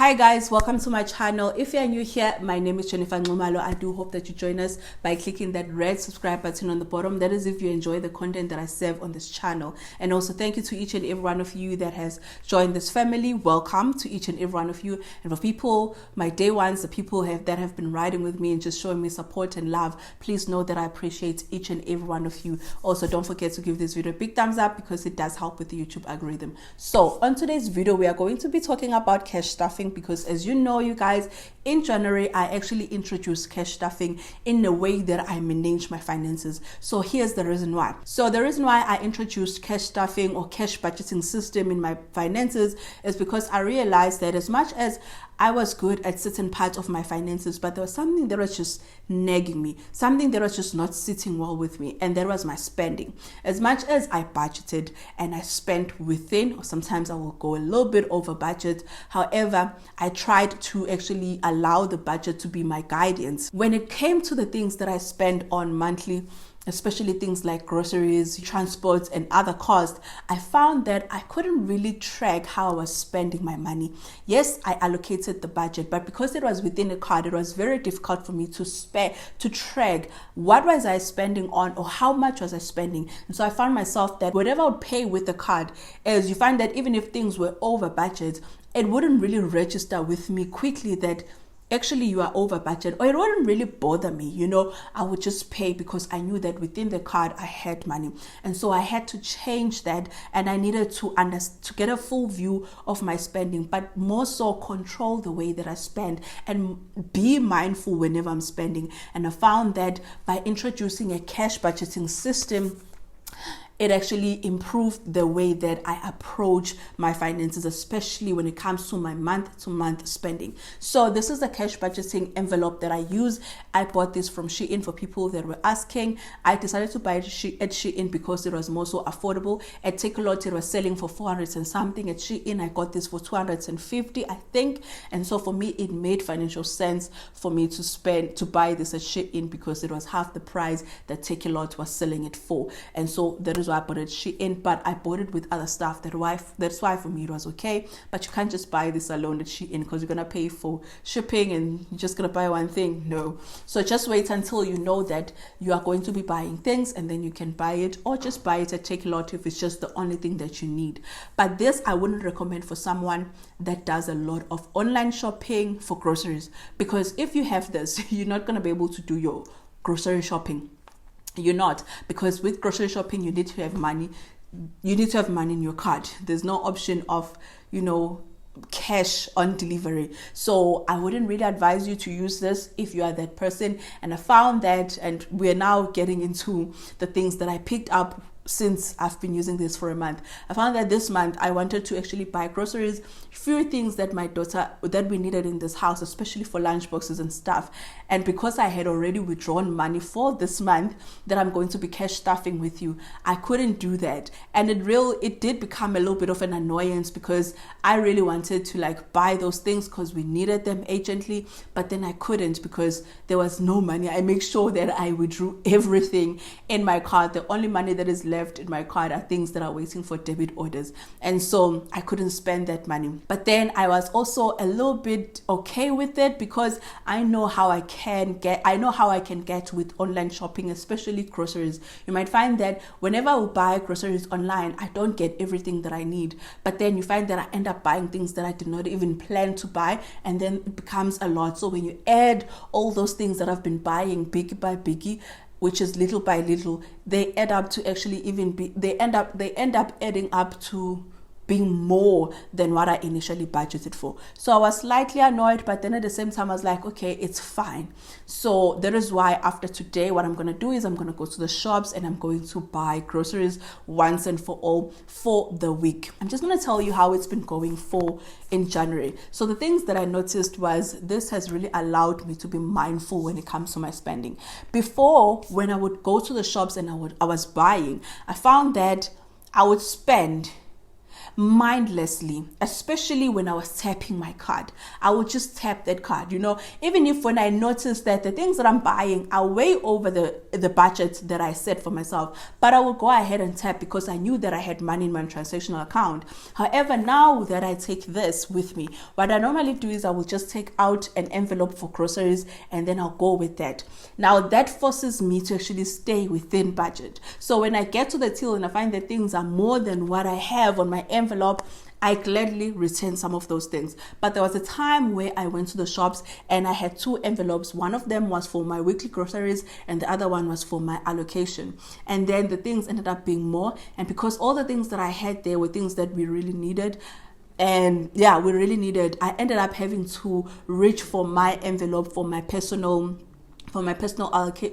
Hi guys, welcome to my channel. If you're new here, my name is Jennifer Ngumalo. I do hope that you join us by clicking that red subscribe button on the bottom. That is if you enjoy the content that I serve on this channel. And also thank you to each and every one of you that has joined this family. Welcome to each and every one of you. And for people, my day ones, the people that have been riding with me and just showing me support and love, please know that I appreciate each and every one of you. Also, don't forget to give this video a big thumbs up because it does help with the YouTube algorithm. So on today's video, we are going to be talking about cash stuffing, because as you know, you guys, in January I actually introduced cash stuffing in a way that I manage my finances. So here's the reason why. So the reason why I introduced cash stuffing or cash budgeting system in my finances is because I realized that as much as I was good at certain parts of my finances, but there was something that was just nagging me, something that was just not sitting well with me, and that was my spending. As much as I budgeted and I spent within, or sometimes I will go a little bit over budget, however, I tried to actually allow the budget to be my guidance. When it came to the things that I spend on monthly, especially things like groceries, transports, and other costs, I found that I couldn't really track how I was spending my money. Yes, I allocated the budget, but because it was within a card, it was very difficult for me to track what was I spending on or how much was I spending. And so I found myself that whatever I would pay with the card, as you find that even if things were over budget, it wouldn't really register with me quickly that actually you are over budget, or it wouldn't really bother me. I would just pay because I knew that within the card I had money. And so I had to change that, and I needed to get a full view of my spending, but more so control the way that I spend and be mindful whenever I'm spending. And I found that by introducing a cash budgeting system, it actually improved the way that I approach my finances, especially when it comes to my month-to-month spending. So this is the cash budgeting envelope that I use. I bought this from Shein for people that were asking. I decided to buy it at Shein because it was more so affordable. At Takealot, it was selling for 400 and something. At Shein, I got this for 250, I think. And so for me, it made financial sense for me to buy this at Shein because it was half the price that Takealot was selling it for. And so that is why I bought it Shein, but I bought it with other stuff. That's why for me it was okay. But you can't just buy this alone at Shein because you're gonna pay for shipping and you're just gonna buy one thing. No. So just wait until you know that you are going to be buying things, and then you can buy it, or just buy it at Takealot if it's just the only thing that you need. But this I wouldn't recommend for someone that does a lot of online shopping for groceries, because if you have this, you're not gonna be able to do your grocery shopping. You're not, because with grocery shopping you need to have money. You need to have money in your card. There's no option of cash on delivery. So I wouldn't really advise you to use this if you are that person. And I found that, and we're now getting into the things that I picked up since I've been using this for a month. I found that this month I wanted to actually buy groceries, few things that we needed in this house, especially for lunch boxes and stuff. And because I had already withdrawn money for this month that I'm going to be cash stuffing with you, I couldn't do that. And it did become a little bit of an annoyance, because I really wanted to buy those things because we needed them urgently, but then I couldn't because there was no money. I make sure that I withdrew everything in my card. The only money that is left in my card are things that are waiting for debit orders, and so I couldn't spend that money. But then I was also a little bit okay with it, because I know how I can get with online shopping, especially groceries. You might find that whenever I buy groceries online, I don't get everything that I need, but then you find that I end up buying things that I did not even plan to buy, and then it becomes a lot. So when you add all those things that I've been buying biggie by biggie, which is little by little, they add up to they end up adding up to being more than what I initially budgeted for. So I was slightly annoyed, but then at the same time I was like, okay, it's fine. So that is why after today, what I'm going to do is I'm going to go to the shops and I'm going to buy groceries once and for all for the week. I'm just going to tell you how it's been going in January. So the things that I noticed was this has really allowed me to be mindful when it comes to my spending. Before, when I would go to the shops and I was buying, I found that I would spend, mindlessly, especially when I was tapping my card. I would just tap that card, even if when I noticed that the things that I'm buying are way over the budget that I set for myself, but I would go ahead and tap because I knew that I had money in my transactional account. However, now that I take this with me, what I normally do is I will just take out an envelope for groceries and then I'll go with that. Now that forces me to actually stay within budget. So when I get to the till and I find that things are more than what I have on my envelope, I gladly return some of those things. But there was a time where I went to the shops and I had 2 envelopes. One of them was for my weekly groceries and the other one was for my allocation. And then the things ended up being more. And because all the things that I had there were things that we really needed, I ended up having to reach for my envelope for my personal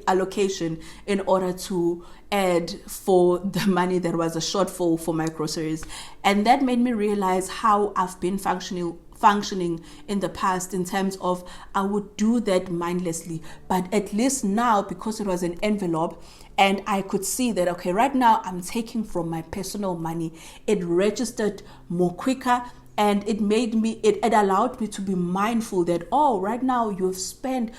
allocation in order to add for the money that was a shortfall for my groceries. And that made me realize how I've been functioning in the past, in terms of I would do that mindlessly. But at least now, because it was an envelope and I could see that, okay, right now I'm taking from my personal money, it registered more quicker. And it allowed me to be mindful that, right now you spent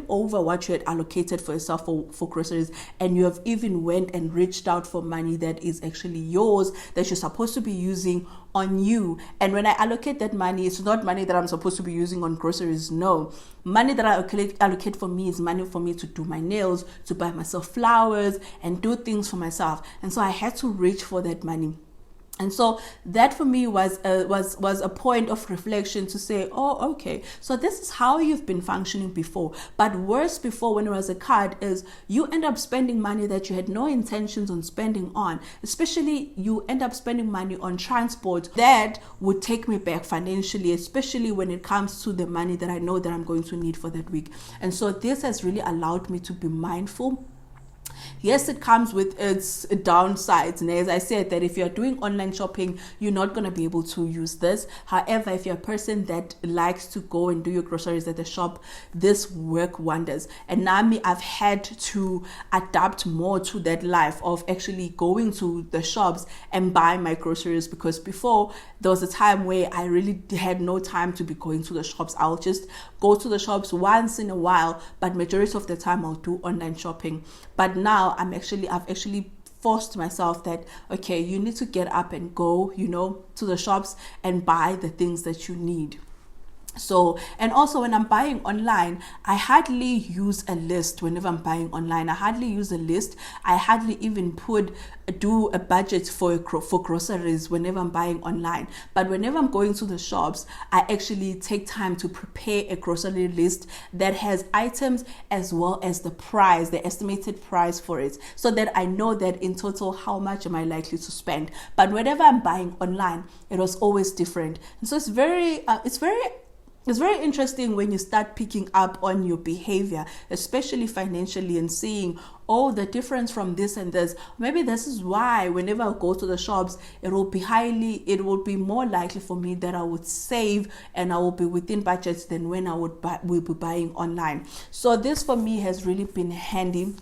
over what you had allocated for yourself for groceries, and you have even went and reached out for money that is actually yours, that you're supposed to be using on you. And when I allocate that money, it's not money that I'm supposed to be using on groceries. No, money that I allocate for me is money for me to do my nails, to buy myself flowers and do things for myself. And so I had to reach for that money. And so that for me was a point of reflection to say, okay, so this is how you've been functioning before. But worse before, when it was a card, is you end up spending money that you had no intentions on spending on. Especially you end up spending money on transport that would take me back financially, especially when it comes to the money that I know that I'm going to need for that week. And so this has really allowed me to be mindful. Yes, it comes with its downsides. And as I said, that if you're doing online shopping, you're not going to be able to use this. However, if you're a person that likes to go and do your groceries at the shop, this work wonders. And now I've had to adapt more to that life of actually going to the shops and buying my groceries, because before there was a time where I really had no time to be going to the shops. I'll just go to the shops once in a while, but majority of the time I'll do online shopping. But now I've actually forced myself that, okay, you need to get up and go, to the shops and buy the things that you need. So, and also when I'm buying online, I hardly use a list. Whenever I'm buying online, I hardly use a list. I hardly even do a budget for groceries whenever I'm buying online. But whenever I'm going to the shops, I actually take time to prepare a grocery list that has items as well as the estimated price for it, so that I know that in total how much am I likely to spend. But whenever I'm buying online, it was always different. And so it's very interesting when you start picking up on your behavior, especially financially, and seeing, the difference from this and this. Maybe this is why whenever I go to the shops, it will be more likely for me that I would save and I will be within budgets than when I will be buying online. So this for me has really been handy.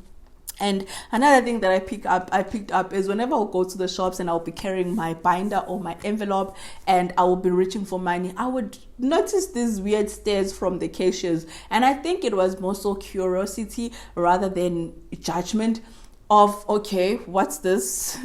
And another thing that I picked up is whenever I'll go to the shops and I'll be carrying my binder or my envelope and I will be reaching for money, I would notice these weird stares from the cashiers. And I think it was more so curiosity rather than judgment of, okay, what's this?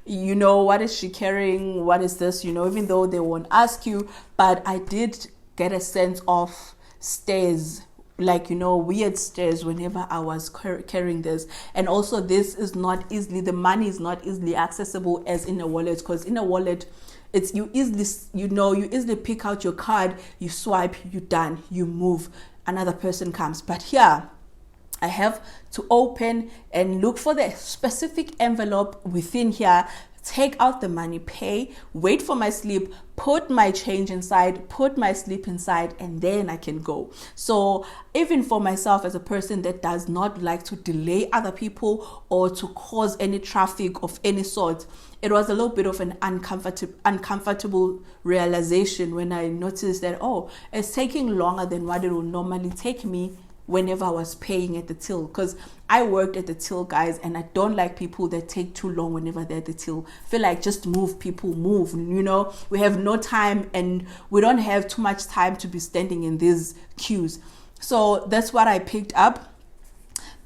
What is she carrying? What is this? Even though they won't ask you, but I did get a sense of stares, weird stares whenever I was carrying this. And also the money is not easily accessible as in a wallet, because in a wallet, you easily pick out your card, you swipe, you're done, you move, another person comes. But here, I have to open and look for the specific envelope within here, take out the money, pay, wait for my slip, put my change inside, put my slip inside, and then I can go. So even for myself as a person that does not like to delay other people or to cause any traffic of any sort, it was a little bit of an uncomfortable realization when I noticed that, it's taking longer than what it would normally take me whenever I was paying at the till, because I worked at the till, guys, and I don't like people that take too long whenever they're at the till. Feel like just move, people, move. You know, we have no time, and we don't have too much time to be standing in these queues. So that's what I picked up.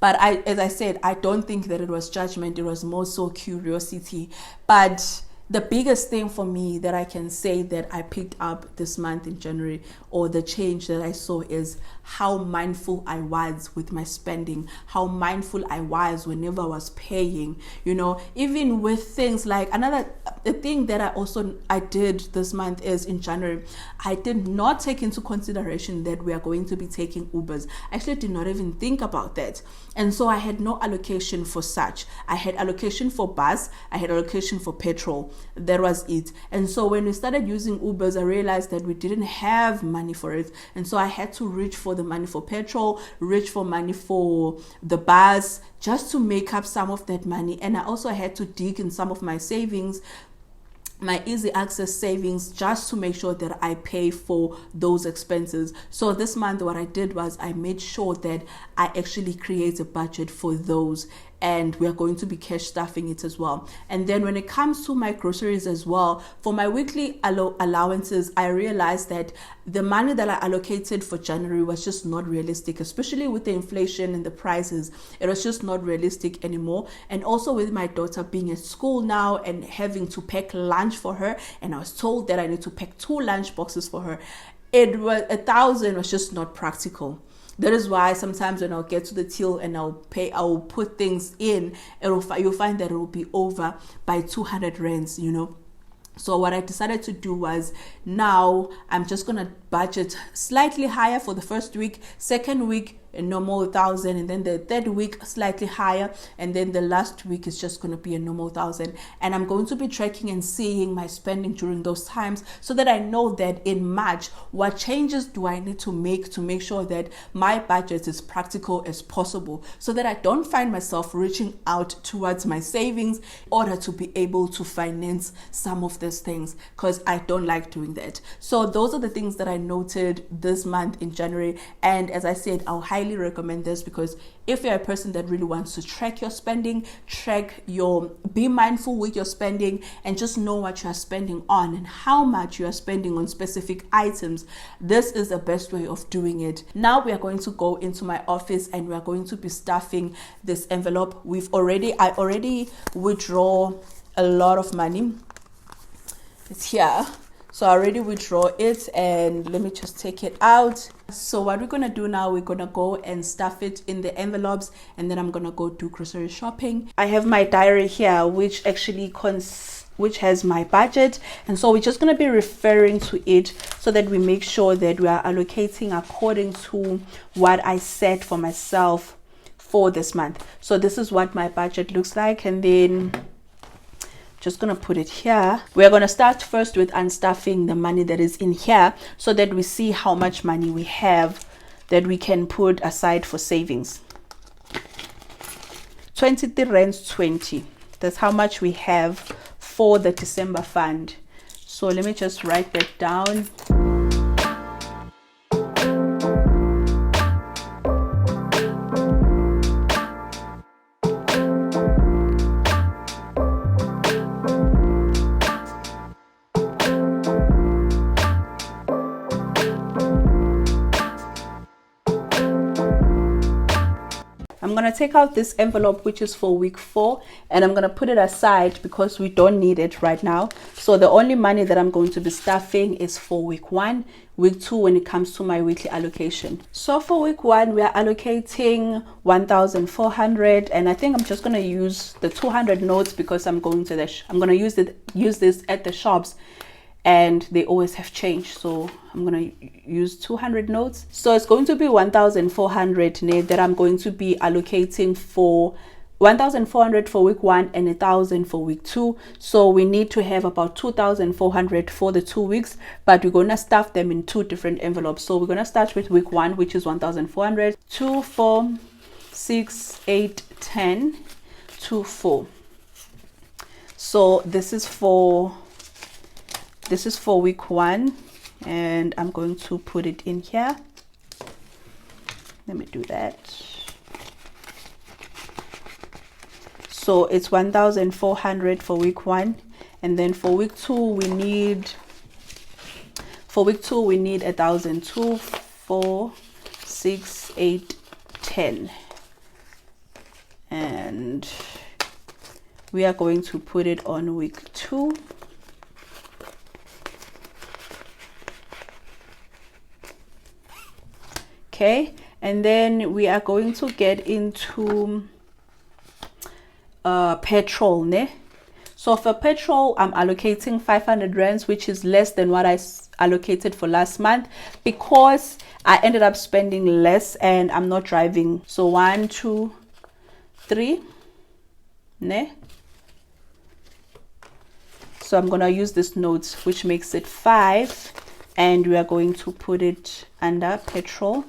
But as I said, I don't think that it was judgment. It was more so curiosity. But the biggest thing for me that I can say that I picked up this month in January, or the change that I saw, is how mindful I was with my spending, how mindful I was whenever I was paying, you know, even with things like the thing that I did this month is in January, I did not take into consideration that we are going to be taking Ubers. I actually did not even think about that. And so I had no allocation for such. I had allocation for bus, I had allocation for petrol. That was it. And so when we started using Ubers, I realized that we didn't have money for it. And so I had to reach for the money for petrol, reach for money for the bus, just to make up some of that money. And I also had to dig in some of my savings, my easy access savings, just to make sure that I pay for those expenses. So this month what I did was I made sure that I actually create a budget for those, and we are going to be cash stuffing it as well. And then when it comes to my groceries as well, for my weekly allowances, I realized that the money that I allocated for January was just not realistic, especially with the inflation and the prices. It was just not realistic anymore. And also with my daughter being at school now and having to pack lunch for her, and I was told that I need to pack 2 lunch boxes for her, it was 1,000 was just not practical. That is why sometimes when I'll get to the till and I'll put things in, you'll find that it will be over by 200 rands, you know. So what I decided to do was, now I'm just going to budget slightly higher for the first week, second week a normal 1,000, and then the third week slightly higher, and then the last week is just going to be a normal 1,000. And I'm going to be tracking and seeing my spending during those times, so that I know that in March, what changes do I need to make sure that my budget is practical as possible, so that I don't find myself reaching out towards my savings in order to be able to finance some of these things, because I don't like doing that. So those are the things that I noted this month in January. And as I said, I'll highly recommend this, because if you're a person that really wants to track your spending, be mindful with your spending, and just know what you are spending on and how much you are spending on specific items, this is the best way of doing it. Now we are going to go into my office and we are going to be stuffing this envelope. I already withdraw a lot of money. It's here. So I already withdraw it, and let me just take it out. So what we're going to do now, we're going to go and stuff it in the envelopes, and then I'm going to go do grocery shopping. I have my diary here, which actually which has my budget, and so we're just going to be referring to it so that we make sure that we are allocating according to what I set for myself for this month. So this is what my budget looks like, and then just gonna put it here. We're gonna start first with unstuffing the money that is in here, so that we see how much money we have that we can put aside for savings. 23 rands 20. That's how much we have for the December fund. So let me just write that down. I'm going to take out this envelope, which is for week 4, and I'm going to put it aside because we don't need it right now. So the only money that I'm going to be stuffing is for week 1, week 2 when it comes to my weekly allocation. So for week 1, we are allocating 1,400, and I think I'm just going to use the 200 notes because I'm going to use this at the shops, and they always have change, so I'm going to use 200 notes. So it's going to be 1,400 that I'm going to be allocating for 1,400 for week 1 and 1,000 for week 2. So we need to have about 2,400 for the 2 weeks, but we're going to stuff them in 2 different envelopes. So we're going to start with week 1, which is 1,400, 2, 4, 6, 8, 10, 2, 4. So this is for week 1, and I'm going to put it in here. Let me do that. So it's 1,400 for week 1, and then for week 2 we need 1,000. 2, 4, 6, 8, 10, and we are going to put it on week 2. Okay, and then we are going to get into petrol, ne? So for petrol, I'm allocating 500 rands, which is less than what I allocated for last month, because I ended up spending less and I'm not driving. So 1, 2, 3, ne? So I'm gonna use this note, which makes it 5, and we are going to put it under petrol.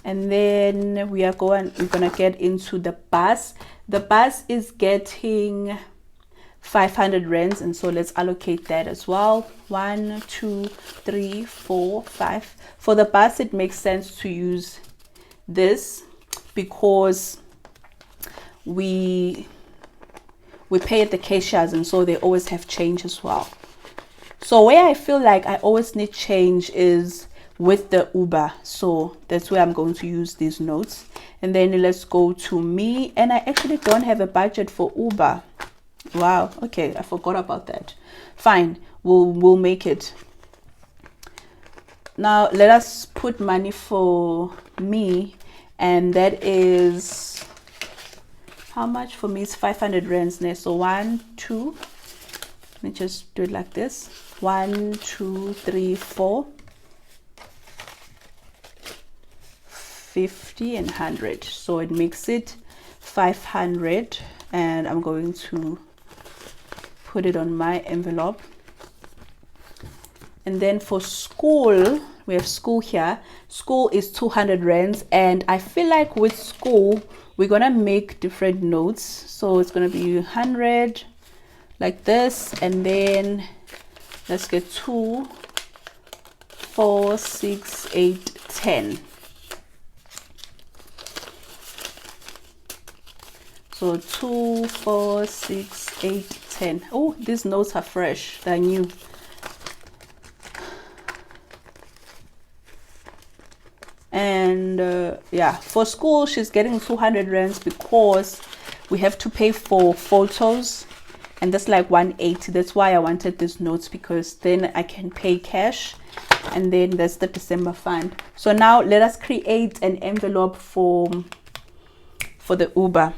And then we're gonna get into the bus. The bus is getting 500 rands, and so let's allocate that as well. 1, 2, 3, 4, 5. For the bus, it makes sense to use this because we pay at the cashiers, and so they always have change as well. So where I feel like I always need change is with the Uber, so that's where I'm going to use these notes. And then let's go to me, and I actually don't have a budget for Uber. Wow, okay, I forgot about that. Fine, we'll make it. Now let us put money for me, and that is how much for me? It's 500 rands. So 1, 2, let me just do it like this. 1, 2, 3, 4, 50 and 100. So it makes it 500, and I'm going to put it on my envelope. And then for school, we have school here. School is 200 rands, and I feel like with school we're gonna make different notes. So it's gonna be 100 like this, and then let's get 2, 4, 6, 8, 10. So 2, 4, 6, 8, 10. Oh, these notes are fresh, they're new. And yeah, for school she's getting 200 rands because we have to pay for photos, and that's like 180. That's why I wanted these notes, because then I can pay cash, and then that's the December fund. So now let us create an envelope for the Uber.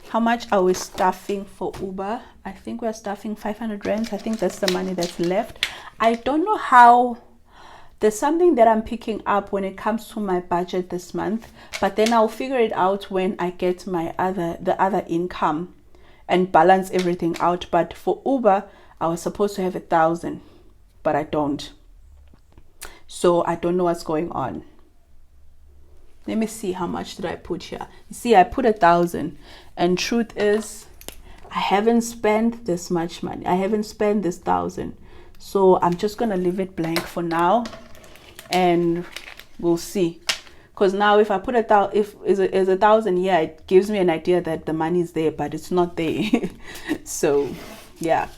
How much are we staffing for Uber? I think we're staffing 500 rands. I think that's the money that's left. I don't know how. There's something that I'm picking up when it comes to my budget this month, but then I'll figure it out when I get the other income and balance everything out. But for Uber, I was supposed to have 1,000, but I don't. So I don't know what's going on. Let me see, how much did I put here? You see, I put 1,000, and truth is I haven't spent this much money. I haven't spent this 1,000, so I'm just gonna leave it blank for now, and we'll see. Because now if I put if it's 1,000 here, it gives me an idea that the money is there, but it's not there. So yeah,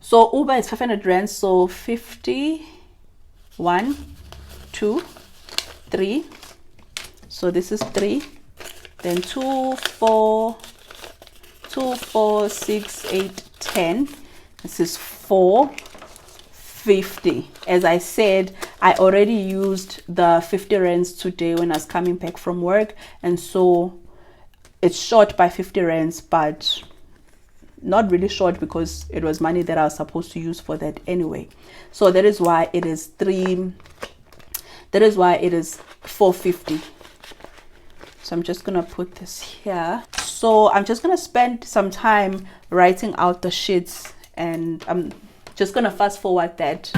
so Uber is 500 rands, so 50, 1, 2, 3. So this is 3, then 2, 4, 6, 8, 10. This is 4, 50. As I said, I already used the 50 rands today when I was coming back from work, and so it's short by 50 rands, but not really short because it was money that I was supposed to use for that anyway. So that is why it is 450. So I'm just gonna put this here. So I'm just gonna spend some time writing out the sheets, and I'm just gonna fast forward that.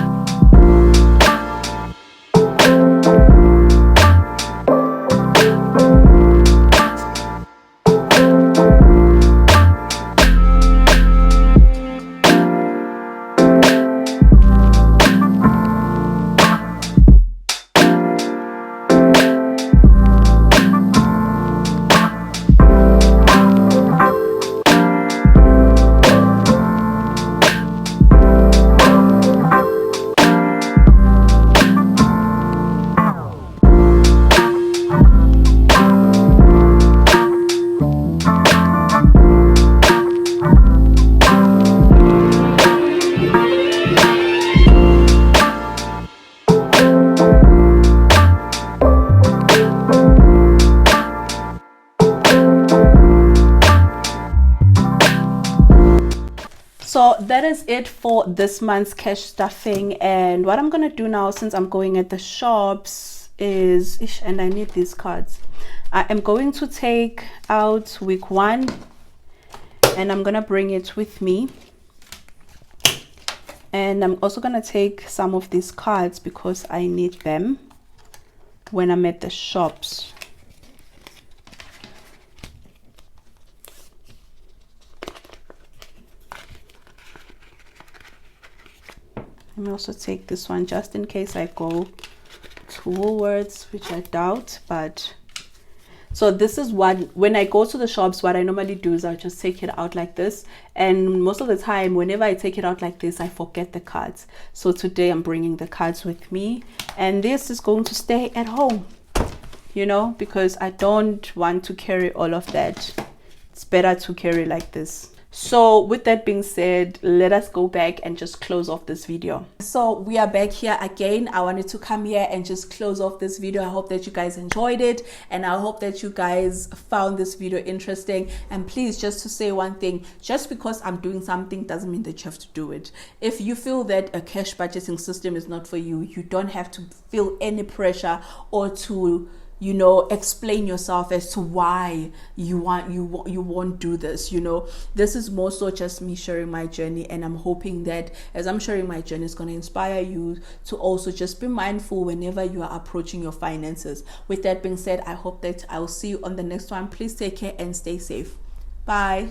So that is it for this month's cash stuffing. And what I'm gonna do now, since I'm going at the shops, is and I need these cards. I am going to take out week 1 and I'm gonna bring it with me. And I'm also gonna take some of these cards because I need them when I'm at the shops. Let me also take this one just in case I go to Woolworths, which I doubt. But so this is what, when I go to the shops, what I normally do is I just take it out like this. And most of the time, whenever I take it out like this, I forget the cards. So today I'm bringing the cards with me, and this is going to stay at home, you know, because I don't want to carry all of that. It's better to carry like this. So with that being said, let us go back and just close off this video. So we are back here again. I wanted to come here and just close off this video. I hope that you guys enjoyed it, and I hope that you guys found this video interesting. And please, just to say one thing, just because I'm doing something doesn't mean that you have to do it. If you feel that a cash budgeting system is not for you, you don't have to feel any pressure or to, you know, explain yourself as to why you won't do this. You know, this is more so just me sharing my journey, and I'm hoping that as I'm sharing my journey, it's going to inspire you to also just be mindful whenever you are approaching your finances. With that being said, I hope that I'll see you on the next one. Please take care and stay safe. Bye.